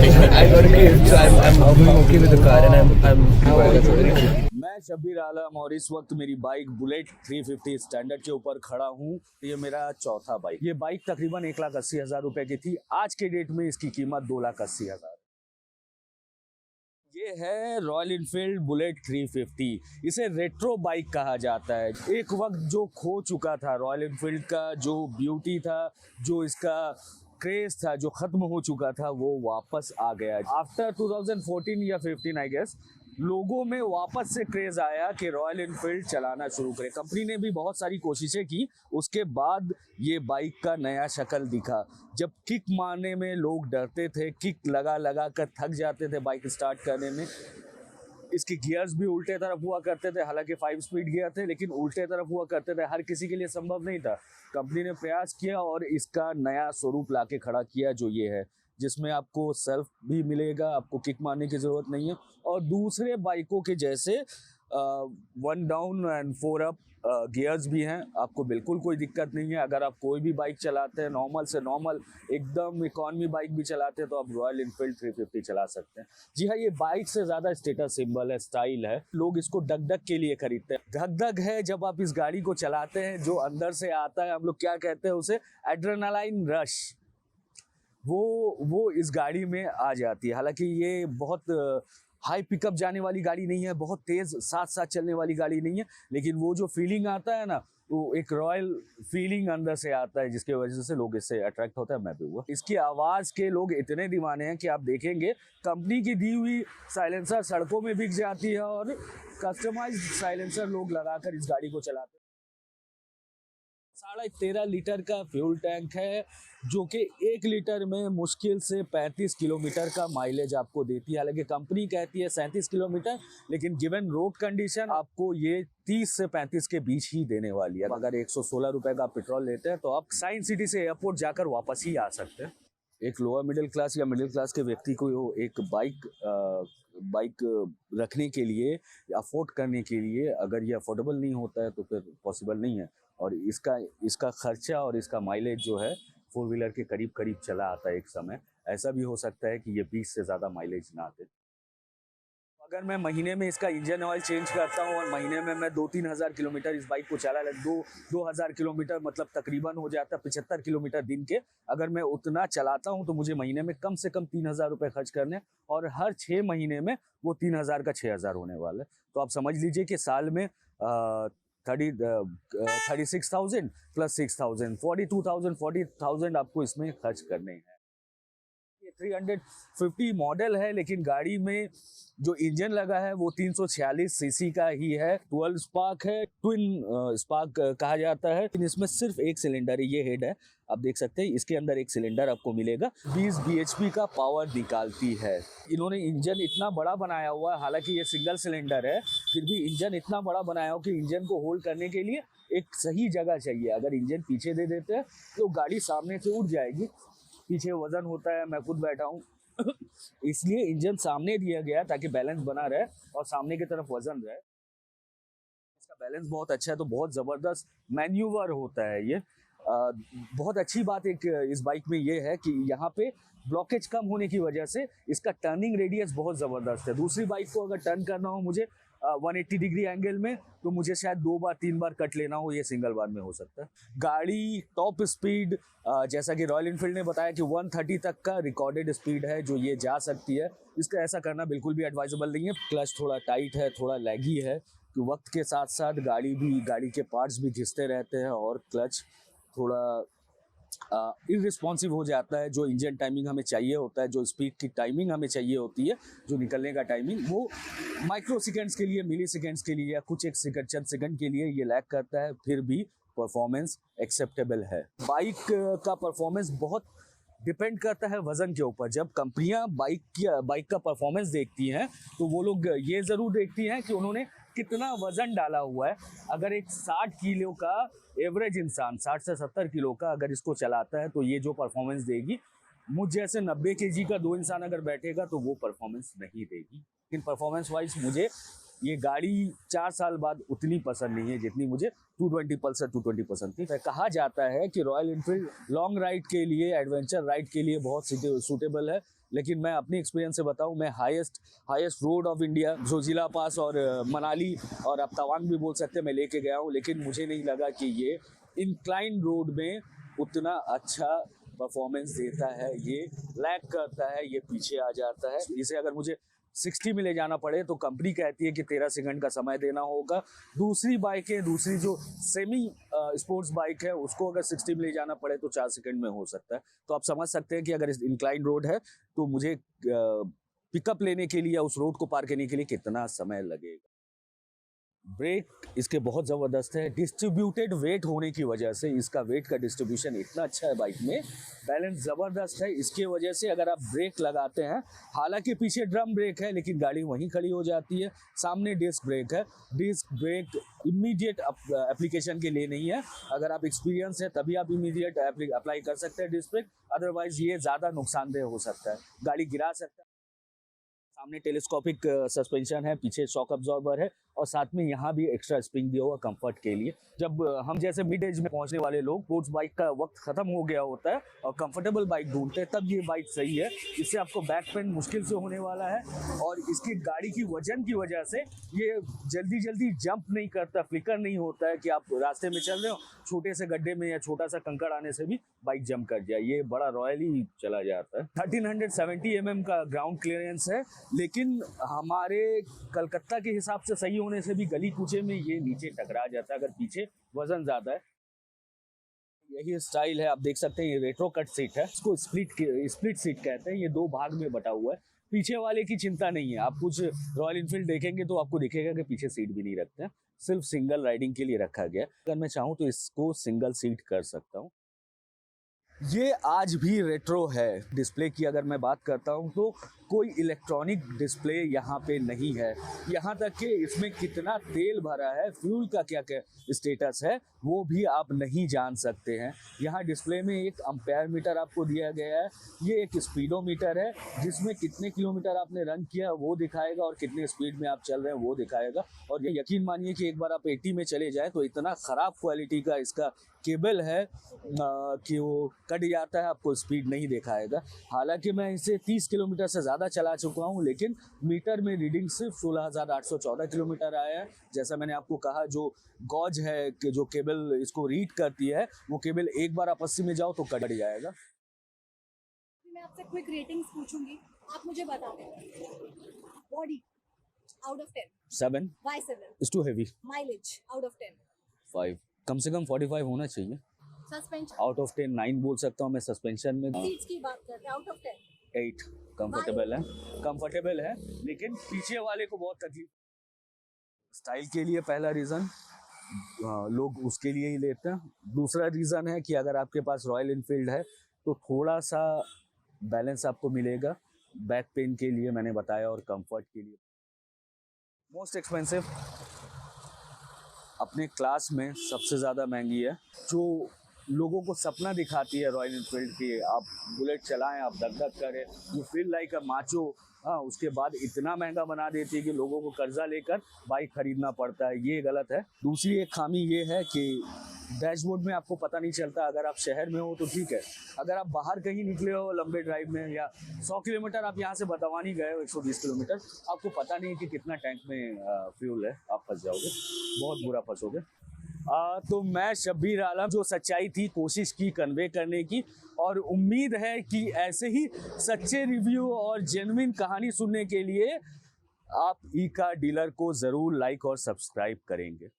I got a kid, so I'm doing okay with the car, and I'm मैं शब्बीर आलम और इस वक्त मेरी बाइक बुलेट 350 स्टैंडर्ड के ऊपर खड़ा हूँ। ये मेरा चौथा बाइक। ये बाइक तकरीबन 1,80,000 रुपए की थी। आज के डेट में इसकी कीमत 2,80,000। ये है रॉयल इनफील्ड बुलेट 350। इसे रेट्रो बाइक कहा जाता है। एक वक्त जो खो चुका था रॉयल इनफील्ड का, जो ब्यूटी था, जो इसका क्रेज था, जो खत्म हो चुका था, वो वापस आ गया। आफ्टर 2014 या 15 आई गेस, लोगों में वापस से क्रेज आया कि रॉयल इनफील्ड चलाना शुरू करें। कंपनी ने भी बहुत सारी कोशिशें की, उसके बाद ये बाइक का नया शक्ल दिखा। जब किक मारने में लोग डरते थे, किक लगा लगा कर थक जाते थे बाइक स्टार्ट करने में। इसके गियर्स भी उल्टे तरफ हुआ करते थे, हालांकि 5 स्पीड गियर थे लेकिन उल्टे तरफ हुआ करते थे। हर किसी के लिए संभव नहीं था। कंपनी ने प्रयास किया और इसका नया स्वरूप लाके खड़ा किया, जो ये है, जिसमें आपको सेल्फ भी मिलेगा, आपको किक मारने की ज़रूरत नहीं है। और दूसरे बाइकों के जैसे 1 डाउन एंड 4 अप गियर्स भी हैं। आपको बिल्कुल कोई दिक्कत नहीं है। अगर आप कोई भी बाइक चलाते हैं, नॉर्मल से नॉर्मल एकदम इकॉनमी बाइक भी चलाते हैं, तो आप रॉयल इनफील्ड 350 चला सकते हैं। जी हाँ, ये बाइक से ज़्यादा स्टेटस सिंबल है, स्टाइल है। लोग इसको डग डग के लिए खरीदते हैं। धक धक है जब आप इस गाड़ी को चलाते हैं, जो अंदर से आता है, हम लोग क्या कहते हैं उसे, एड्रेनालाइन रश, वो इस गाड़ी में आ जाती है। हालांकि ये बहुत हाई पिकअप जाने वाली गाड़ी नहीं है, बहुत तेज साथ साथ चलने वाली गाड़ी नहीं है, लेकिन वो जो फीलिंग आता है ना, वो एक रॉयल फीलिंग अंदर से आता है, जिसकी वजह से लोग इससे अट्रैक्ट होते हैं। मैं भी हुआ। इसकी आवाज़ के लोग इतने दीवाने हैं कि आप देखेंगे कंपनी की दी हुई साइलेंसर सड़कों में बिक जाती है और कस्टमाइज्ड साइलेंसर लोग लगाकर इस गाड़ी को चलाते हैं। 13.5 लीटर का फ्यूल टैंक है, जो कि 1 लीटर में मुश्किल से 35 किलोमीटर का माइलेज आपको देती है। हालांकि कंपनी कहती है 37 किलोमीटर, लेकिन गिवन रोड कंडीशन आपको ये 30 से 35 के बीच ही देने वाली है। अगर 116 रुपए का पेट्रोल लेते हैं तो आप साइंस सिटी से एयरपोर्ट जाकर वापस ही आ सकते हैं। एक लोअर मिडिल क्लास या मिडिल क्लास के व्यक्ति को एक बाइक रखने के लिए, अफोर्ड करने के लिए, अगर ये अफोर्डेबल नहीं होता है तो फिर पॉसिबल नहीं है। और इसका खर्चा और इसका माइलेज जो है 4 व्हीलर के करीब करीब चला आता है एक समय। ऐसा भी हो सकता है कि ये 20 से ज़्यादा माइलेज ना दे। अगर मैं महीने में इसका इंजन ऑयल चेंज करता हूँ और महीने में मैं 2-3 हज़ार किलोमीटर इस बाइक को चला, 2,000 किलोमीटर मतलब तकरीबन हो जाता है 75 किलोमीटर दिन के। अगर मैं उतना चलाता हूँ तो मुझे महीने में कम से कम 3,000 रुपये खर्च करने, और हर 6 महीने में वो 3,000 का 6,000 होने वाला है। तो आप समझ लीजिए कि साल में 36,000 प्लस 6,000, 42,000 आपको इसमें खर्च करने हैं। ये 350 मॉडल है, लेकिन गाड़ी में जो इंजन लगा है वो 346 सीसी का ही है। 12 स्पार्क है, ट्विन स्पार्क कहा जाता है। लेकिन इसमें सिर्फ एक सिलेंडर है, ये हेड है, आप देख सकते हैं। इसके अंदर एक सिलेंडर आपको मिलेगा। 20 bhp का पावर निकालती है। इन्होंने इंजन इतना बड़ा बनाया हुआ है, हालांकि ये सिंगल सिलेंडर है, फिर भी इंजन इतना बड़ा बनाया हो कि इंजन को होल्ड करने के लिए एक सही जगह चाहिए। अगर इंजन पीछे दे देते हैं तो गाड़ी सामने से उड़ जाएगी। पीछे वजन होता है, मैं खुद बैठा हूँ इसलिए इंजन सामने दिया गया ताकि बैलेंस बना रहे और सामने की तरफ वजन रहे। इसका बैलेंस बहुत अच्छा है, तो बहुत ज़बरदस्त मैन्यूवर होता है ये। बहुत अच्छी बात एक इस बाइक में ये है कि यहाँ पे ब्लॉकेज कम होने की वजह से इसका टर्निंग रेडियस बहुत ज़बरदस्त है। दूसरी बाइक को अगर टर्न करना हो मुझे 180 डिग्री एंगल में, तो मुझे शायद 2 बार 3 बार कट लेना हो, ये सिंगल बार में हो सकता है। गाड़ी टॉप स्पीड, जैसा कि रॉयल इनफील्ड ने बताया कि 130 तक का रिकॉर्डेड स्पीड है जो ये जा सकती है। इसका ऐसा करना बिल्कुल भी एडवाइजेबल नहीं है। क्लच थोड़ा टाइट है, थोड़ा लैगी है, कि वक्त के साथ साथ गाड़ी के पार्ट्स भी घिसते रहते हैं और क्लच थोड़ा इररिस्पॉन्सिव हो जाता है। जो इंजन टाइमिंग हमें चाहिए होता है, जो स्पीड की टाइमिंग हमें चाहिए होती है, जो निकलने का टाइमिंग, वो माइक्रो सेकेंड्स के लिए, मिली सेकेंड्स के लिए या कुछ एक सेकंड, चंद सेकंड के लिए ये लैग करता है। फिर भी परफॉर्मेंस एक्सेप्टेबल है। बाइक का परफॉर्मेंस बहुत डिपेंड करता है वजन के ऊपर। जब कंपनियां बाइक का परफॉर्मेंस देखती हैं तो वो लोग ये ज़रूर देखती हैं कि उन्होंने कितना वजन डाला हुआ है। अगर एक 60 किलो का एवरेज इंसान, 60 से 70 किलो का अगर इसको चलाता है, तो ये जो परफॉर्मेंस देगी, मुझ जैसे 90 केजी का 2 इंसान अगर बैठेगा तो वो परफॉर्मेंस नहीं देगी। लेकिन परफॉर्मेंस वाइज मुझे ये गाड़ी 4 साल बाद उतनी पसंद नहीं है जितनी मुझे 220 पल्सर 220 पसंद थी। कहा जाता है कि रॉयल इनफील्ड लॉन्ग राइड के लिए, एडवेंचर राइड के लिए बहुत सूटेबल है। लेकिन मैं अपनी एक्सपीरियंस से बताऊं, मैं highest road of India Zojila pass और मनाली और अब तवांग भी बोल सकते हैं मैं लेके गया हूं, लेकिन मुझे नहीं लगा कि ये इंक्लाइन रोड में उतना अच्छा परफॉर्मेंस देता है। ये लैग करता है, ये पीछे आ जाता है। इसे अगर मुझे 60 में ले जाना पड़े तो कंपनी कहती है कि 13 सेकंड का समय देना होगा। दूसरी बाइकें, दूसरी जो सेमी स्पोर्ट्स बाइक है, उसको अगर 60 में ले जाना पड़े तो 4 सेकंड में हो सकता है। तो आप समझ सकते हैं कि अगर इस इंक्लाइन रोड है तो मुझे पिकअप लेने के लिए या उस रोड को पार करने के लिए कितना समय लगेगा। ब्रेक इसके बहुत ज़बरदस्त है। डिस्ट्रीब्यूटेड वेट होने की वजह से इसका वेट का डिस्ट्रीब्यूशन इतना अच्छा है बाइक में, बैलेंस ज़बरदस्त है। इसके वजह से अगर आप ब्रेक लगाते हैं, हालांकि पीछे ड्रम ब्रेक है लेकिन गाड़ी वहीं खड़ी हो जाती है। सामने डिस्क ब्रेक है। डिस्क ब्रेक इमीडिएट एप्लीकेशन के लिए नहीं है। अगर आप एक्सपीरियंस है तभी आप इमीडिएट अप्लाई कर सकते हैं डिस्क ब्रेक, अदरवाइज ये ज़्यादा नुकसानदेह हो सकता है, गाड़ी गिरा सकता है। सामने टेलीस्कोपिक सस्पेंशन है, पीछे शॉक अब्जॉर्बर है और साथ में यहाँ भी एक्स्ट्रा स्प्रिंग दिया हुआ कंफर्ट के लिए। जब हम जैसे मिड एज में पहुंचने वाले लोग, स्पोर्ट्स बाइक का वक्त खत्म हो गया होता है और कंफर्टेबल बाइक ढूंढते हैं, तब ये बाइक सही है। इससे आपको बैक पेन मुश्किल से होने वाला है और इसकी गाड़ी की वजन की वजह से ये जल्दी जंप नहीं करता, फ्लिकर नहीं होता है कि आप रास्ते में चल रहे हो, छोटे से गड्ढे में या छोटा सा कंकड़ आने से भी बाइक जंप कर जाए। ये बड़ा रॉयली चला जाता है। 1370 mm का ग्राउंड क्लियरेंस है, लेकिन हमारे कलकत्ता के हिसाब से सही होने से भी गली कूचे में ये नीचे टकरा जाता है अगर पीछे वजन ज्यादा है। यही स्टाइल है, आप देख सकते हैं। ये रेट्रो कट सीट है, इसको स्प्लिट सीट कहते हैं। ये 2 भाग में बटा हुआ है। पीछे वाले की चिंता नहीं है। आप कुछ रॉयल इनफील्ड देखेंगे तो आपको दिखेगा कि पीछे सीट भी नहीं रखते हैं, सिर्फ सिंगल राइडिंग के लिए रखा गया। अगर मैं चाहूँ तो इसको सिंगल सीट कर सकता हूँ। ये आज भी रेट्रो है। डिस्प्ले की अगर मैं बात करता हूँ तो कोई इलेक्ट्रॉनिक डिस्प्ले यहाँ पे नहीं है। यहाँ तक कि इसमें कितना तेल भरा है, फ्यूल का क्या क्या स्टेटस है, वो भी आप नहीं जान सकते हैं। यहाँ डिस्प्ले में एक अम्पेयर मीटर आपको दिया गया है। ये एक स्पीडोमीटर है जिसमें कितने किलोमीटर आपने रन किया वो दिखाएगा और कितने स्पीड में आप चल रहे हैं वो दिखाएगा। और ये यकीन मानिए कि एक बार आप 80 में चले जाए तो इतना ख़राब क्वालिटी का इसका केबल है कि वो कट जाता है, आपको स्पीड नहीं दिखाएगा। हालांकि मैं इसे 30 किलोमीटर से ज़्यादा चला चुका हूँ, लेकिन मीटर में रीडिंग सिर्फ 16,814 किलोमीटर आया है। जैसा मैंने आपको कहा, जो गॉज है कि जो केबल इसको रीड करती है, वो केबल एक बार आप 80 में जाओ तो कट जाएगा। मैं आपसे क्विक रेटिंग्स पूछूंगी, आप मुझे बता दें। Body out of 10 7 Why 7? Is too heavy. Mileage out of 10 5 कम से कम 45 होना चाहिए। सस्पेंशन आउट ऑफ 10 9 बोल सकता हूँ मैं सस्पेंशन में। सीट्स की बात करते हैं, आउट ऑफ 10 8 कंफर्टेबल है लेकिन पीछे वाले को बहुत तकलीफ। स्टाइल के लिए पहला रीज़न लोग उसके लिए ही लेते हैं। दूसरा रीज़न है कि अगर आपके पास रॉयल इनफील्ड है तो थोड़ा सा बैलेंस आपको मिलेगा। बैक पेन के लिए मैंने बताया और कंफर्ट के लिए। मोस्ट एक्सपेंसिव अपने क्लास में सबसे ज़्यादा महंगी है। जो लोगों को सपना दिखाती है रॉयल इनफील्ड की, आप बुलेट चलाएं, आप धक करें, you feel like a macho, हाँ, उसके बाद इतना महंगा बना देती है कि लोगों को कर्जा लेकर बाइक खरीदना पड़ता है। ये गलत है। दूसरी एक खामी ये है कि डैशबोर्ड में आपको पता नहीं चलता। अगर आप शहर में हो तो ठीक है, अगर आप बाहर कहीं निकले हो लंबे ड्राइव में या 100 किलोमीटर आप यहाँ से बतवानी गए हो, 120 किलोमीटर, आपको पता नहीं कि कितना टैंक में फ्यूल है, आप फंस जाओगे, बहुत बुरा फंसोगे। तो मैं शब्बीर आलम, जो सच्चाई थी कोशिश की कन्वे करने की, और उम्मीद है कि ऐसे ही सच्चे रिव्यू और जेन्युइन कहानी सुनने के लिए आप ई कार डीलर को ज़रूर लाइक और सब्सक्राइब करेंगे।